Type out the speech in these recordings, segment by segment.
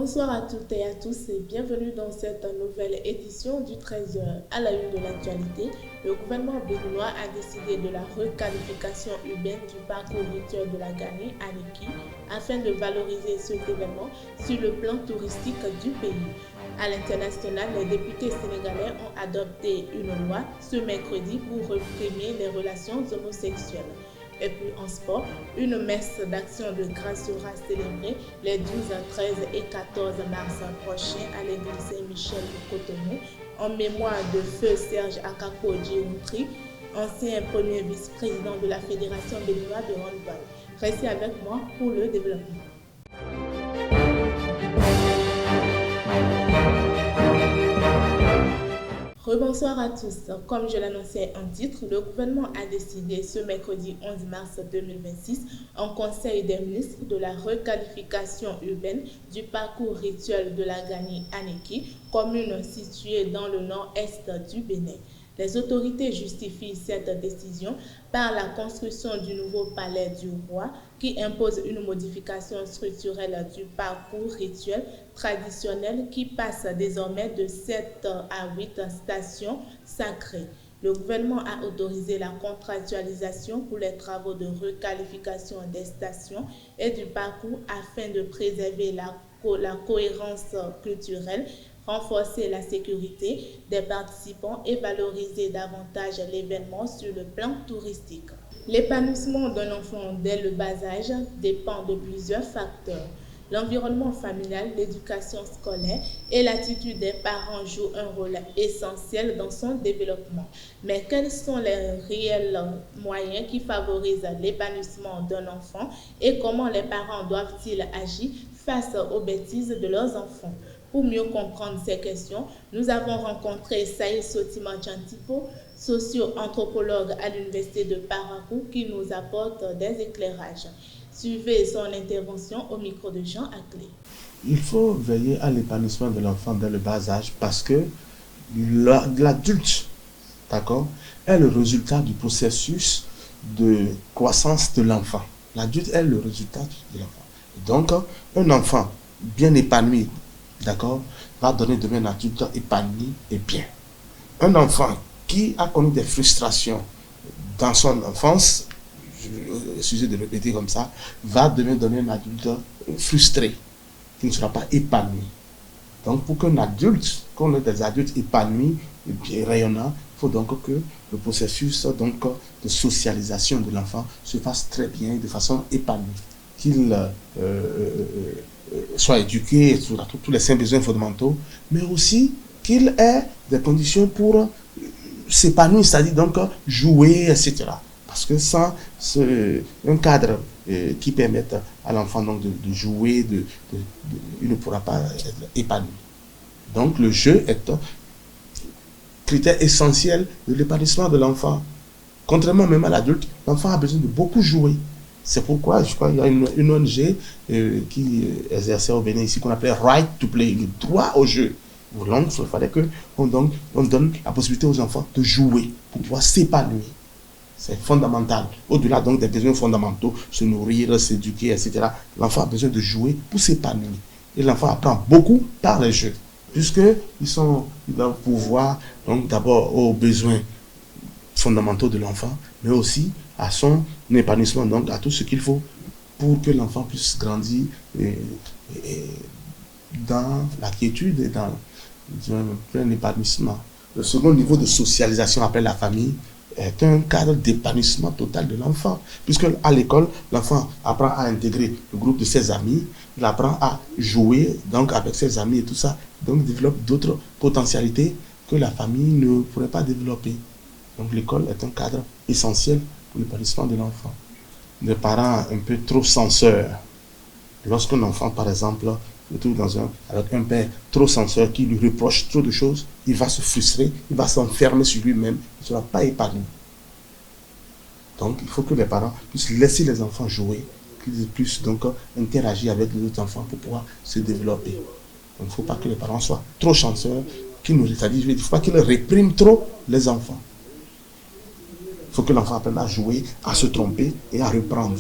Bonsoir à toutes et à tous et bienvenue dans cette nouvelle édition du 13h. À la une de l'actualité, le gouvernement béninois a décidé de la requalification urbaine du parcours rituel de la Gani à Neki afin de valoriser cet événement sur le plan touristique du pays. À l'international, les députés sénégalais ont adopté une loi ce mercredi pour réprimer les relations homosexuelles. Et puis en sport, une messe d'action de grâce sera célébrée les 12, 13 et 14 mars prochains à l'église Saint-Michel de Cotonou en mémoire de feu Serge Akako Djioutri, ancien premier vice-président de la Fédération béninoise de handball. Restez avec moi pour le développement. Rebonsoir à tous. Comme je l'annonçais en titre, le gouvernement a décidé ce mercredi 11 mars 2026 en Conseil des ministres de la requalification urbaine du parcours rituel de la Gani à Neki, commune située dans le nord-est du Bénin. Les autorités justifient cette décision par la construction du nouveau palais du roi qui impose une modification structurelle du parcours rituel traditionnel qui passe désormais de 7 à 8 stations sacrées. Le gouvernement a autorisé la contractualisation pour les travaux de requalification des stations et du parcours afin de préserver la cohérence culturelle, renforcer la sécurité des participants et valoriser davantage l'événement sur le plan touristique. L'épanouissement d'un enfant dès le bas âge dépend de plusieurs facteurs. L'environnement familial, l'éducation scolaire et l'attitude des parents jouent un rôle essentiel dans son développement. Mais quels sont les réels moyens qui favorisent l'épanouissement d'un enfant et comment les parents doivent-ils agir face aux bêtises de leurs enfants? Pour mieux comprendre ces questions, nous avons rencontré Saïd Sotiman-Chantipo, socio-anthropologue à l'Université de Parakou, qui nous apporte des éclairages. Suivez son intervention au micro de Jean Aclé. Il faut veiller à l'épanouissement de l'enfant dès le bas âge parce que l'adulte, d'accord, est le résultat du processus de croissance de l'enfant. L'adulte est le résultat de l'enfant. Donc, un enfant bien épanoui, d'accord, va donner demain un adulte épanoui et bien. Un enfant qui a connu des frustrations dans son enfance, excusez de répéter comme ça, va demain donner un adulte frustré, qui ne sera pas épanoui. Donc pour qu'un adulte, qu'on ait des adultes épanouis et rayonnants, il faut donc que le processus donc, de socialisation de l'enfant se fasse très bien, de façon épanouie. Qu'il soit éduqué sur tous les 5 besoins fondamentaux, mais aussi qu'il ait des conditions pour s'épanouir, c'est-à-dire donc jouer, etc. Parce que sans un cadre qui permette à l'enfant donc de jouer, il ne pourra pas être épanoui. Donc le jeu est un critère essentiel de l'épanouissement de l'enfant. Contrairement même à l'adulte, l'enfant a besoin de beaucoup jouer. C'est pourquoi, je crois qu'il y a une ONG qui exerçait au Bénin ici, qu'on appelait Right to Play, le droit au jeu. Donc, il fallait qu'on donne la possibilité aux enfants de jouer pour pouvoir s'épanouir. C'est fondamental. Au-delà donc des besoins fondamentaux, se nourrir, s'éduquer, etc., l'enfant a besoin de jouer pour s'épanouir. Et l'enfant apprend beaucoup par les jeux, puisqu'ils doivent pouvoir, donc d'abord aux besoins fondamentaux de l'enfant, mais aussi à son épanouissement, donc à tout ce qu'il faut pour que l'enfant puisse grandir dans la quiétude et dans un plein épanouissement. Le second niveau de socialisation après la famille est un cadre d'épanouissement total de l'enfant, puisque à l'école, l'enfant apprend à intégrer le groupe de ses amis, il apprend à jouer donc avec ses amis et tout ça, donc développe d'autres potentialités que la famille ne pourrait pas développer. Donc l'école est un cadre essentiel pour l'épanouissement de l'enfant. Les parents un peu trop censeurs, lorsqu'un enfant par exemple se trouve avec un père trop censeur qui lui reproche trop de choses, il va se frustrer, il va s'enfermer sur lui-même, il ne sera pas épanoui. Donc il faut que les parents puissent laisser les enfants jouer, qu'ils puissent donc interagir avec les autres enfants pour pouvoir se développer. Donc il ne faut pas que les parents soient trop chanceux, il ne faut pas qu'ils répriment trop les enfants. Il faut que l'enfant apprenne à jouer, à se tromper et à reprendre.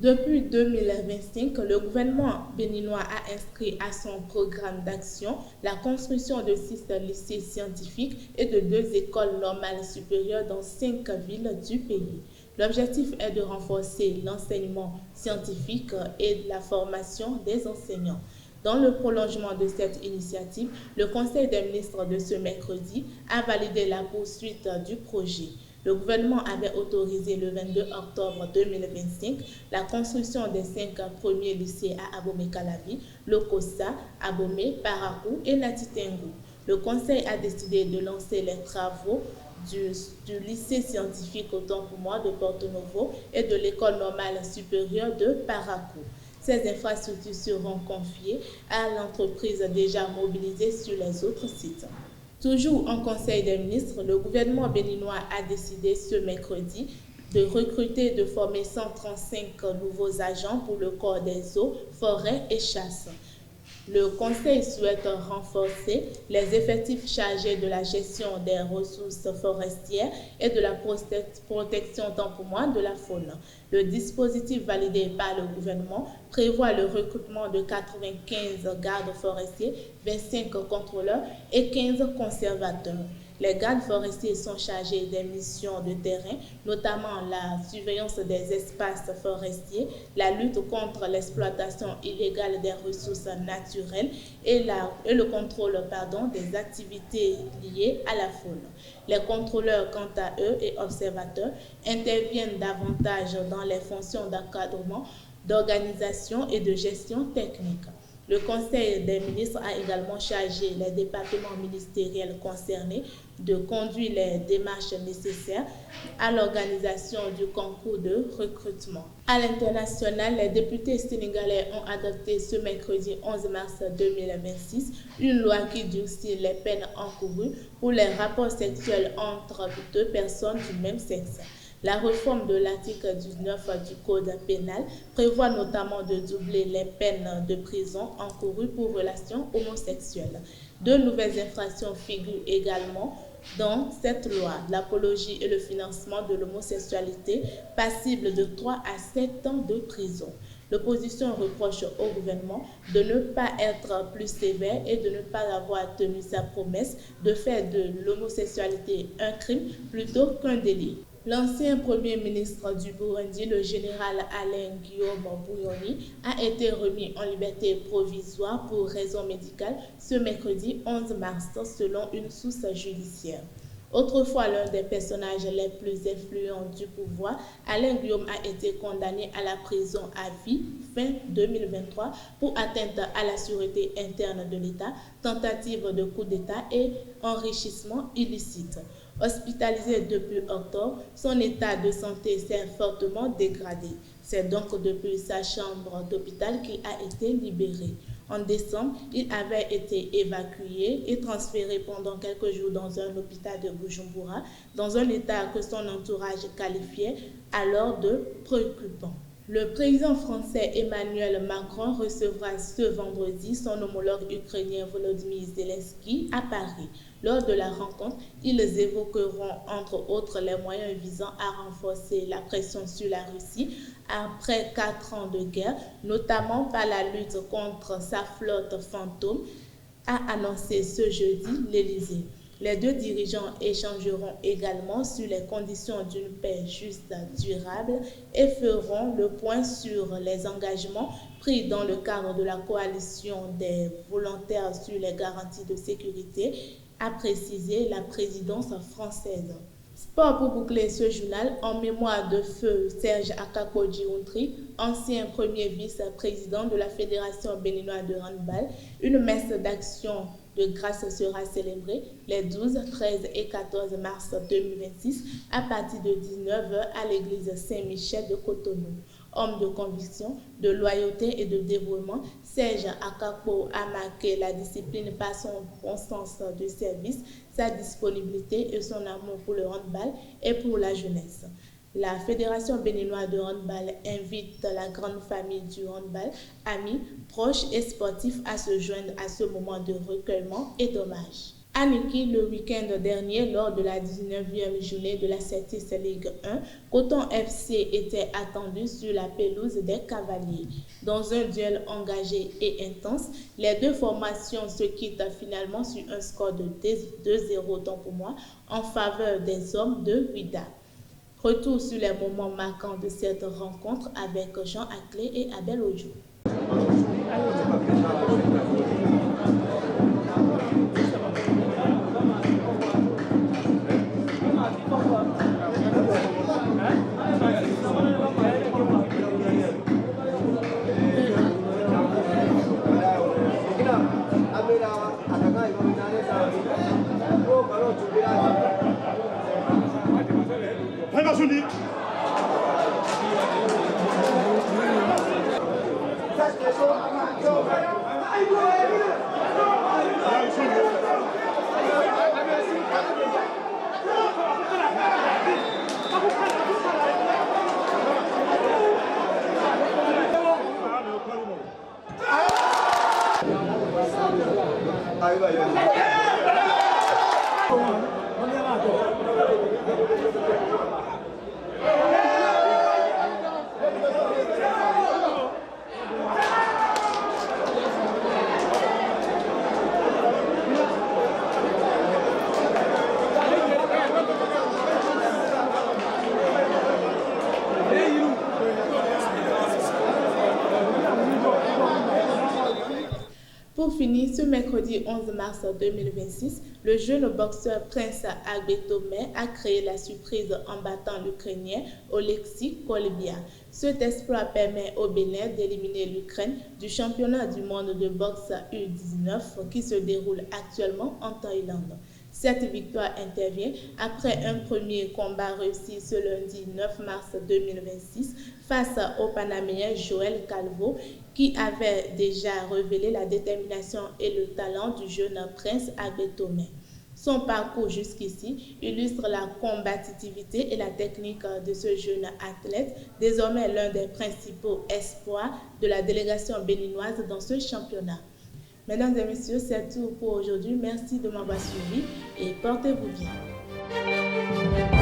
Depuis 2025, le gouvernement béninois a inscrit à son programme d'action la construction de 6 lycées scientifiques et de 2 écoles normales supérieures dans 5 villes du pays. L'objectif est de renforcer l'enseignement scientifique et la formation des enseignants. Dans le prolongement de cette initiative, le Conseil des ministres de ce mercredi a validé la poursuite du projet. Le gouvernement avait autorisé le 22 octobre 2025 la construction des 5 premiers lycées à Abomey-Calavi, Lokossa, Abomey, Parakou et Latitengu. Le Conseil a décidé de lancer les travaux du lycée scientifique Autant pour moi de Porto Novo et de l'école normale supérieure de Parakou. Ces infrastructures seront confiées à l'entreprise déjà mobilisée sur les autres sites. Toujours en Conseil des ministres, le gouvernement béninois a décidé ce mercredi de recruter et de former 135 nouveaux agents pour le corps des eaux, forêts et chasse. Le Conseil souhaite renforcer les effectifs chargés de la gestion des ressources forestières et de la protection temporaire de la faune. Le dispositif validé par le gouvernement prévoit le recrutement de 95 gardes forestiers, 25 contrôleurs et 15 conservateurs. Les gardes forestiers sont chargés des missions de terrain, notamment la surveillance des espaces forestiers, la lutte contre l'exploitation illégale des ressources naturelles et le contrôle des activités liées à la faune. Les contrôleurs, quant à eux, et observateurs interviennent davantage dans les fonctions d'encadrement, d'organisation et de gestion technique. Le Conseil des ministres a également chargé les départements ministériels concernés de conduire les démarches nécessaires à l'organisation du concours de recrutement. À l'international, les députés sénégalais ont adopté ce mercredi 11 mars 2026 une loi qui durcit les peines encourues pour les rapports sexuels entre 2 personnes du même sexe. La réforme de l'article 19 du Code pénal prévoit notamment de doubler les peines de prison encourues pour relations homosexuelles. 2 nouvelles infractions figurent également dans cette loi: l'apologie et le financement de l'homosexualité, passible de 3 à 7 ans de prison. L'opposition reproche au gouvernement de ne pas être plus sévère et de ne pas avoir tenu sa promesse de faire de l'homosexualité un crime plutôt qu'un délit. L'ancien premier ministre du Burundi, le général Alain Guillaume Bunyoni, a été remis en liberté provisoire pour raison médicale ce mercredi 11 mars, selon une source judiciaire. Autrefois l'un des personnages les plus influents du pouvoir, Alain Guillaume a été condamné à la prison à vie fin 2023 pour atteinte à la sûreté interne de l'État, tentative de coup d'État et enrichissement illicite. Hospitalisé depuis octobre, son état de santé s'est fortement dégradé. C'est donc depuis sa chambre d'hôpital qu'il a été libéré. En décembre, il avait été évacué et transféré pendant quelques jours dans un hôpital de Bujumbura, dans un état que son entourage qualifiait alors de préoccupant. Le président français Emmanuel Macron recevra ce vendredi son homologue ukrainien Volodymyr Zelensky à Paris. Lors de la rencontre, ils évoqueront entre autres les moyens visant à renforcer la pression sur la Russie après 4 ans de guerre, notamment par la lutte contre sa flotte fantôme, a annoncé ce jeudi l'Élysée. Les 2 dirigeants échangeront également sur les conditions d'une paix juste, durable et feront le point sur les engagements pris dans le cadre de la coalition des volontaires sur les garanties de sécurité, a précisé la présidence française. Sport pour boucler ce journal, en mémoire de feu Serge Akakpo-Diountri, ancien premier vice-président de la Fédération béninoise de handball, une messe d'action de grâce sera célébrée les 12, 13 et 14 mars 2026 à partir de 19h à l'église Saint-Michel de Cotonou. Homme de conviction, de loyauté et de dévouement, Serge Akakpo a marqué la discipline par son bon sens de service, sa disponibilité et son amour pour le handball et pour la jeunesse. La Fédération béninoise de handball invite la grande famille du handball, amis, proches et sportifs à se joindre à ce moment de recueillement et d'hommage. À Niki, le week-end dernier, lors de la 19e journée de la Certis Ligue 1, Coton FC était attendu sur la pelouse des Cavaliers. Dans un duel engagé et intense, les deux formations se quittent finalement sur un score de 2-0 tant pour moi en faveur des hommes de Ouida. Retour sur les moments marquants de cette rencontre avec Jean Aclé et Abel Ojo. Pour finir, ce mercredi 11 mars 2026, le jeune boxeur Prince Agbetome a créé la surprise en battant l'Ukrainien Oleksiy Kolbia. Cet exploit permet au Bénin d'éliminer l'Ukraine du championnat du monde de boxe U19 qui se déroule actuellement en Thaïlande. Cette victoire intervient après un premier combat réussi ce lundi 9 mars 2026 face au Panaméen Joël Calvo qui avait déjà révélé la détermination et le talent du jeune Prince Agbetome. Son parcours jusqu'ici illustre la combativité et la technique de ce jeune athlète, désormais l'un des principaux espoirs de la délégation béninoise dans ce championnat. Mesdames et messieurs, c'est tout pour aujourd'hui. Merci de m'avoir suivi et portez-vous bien.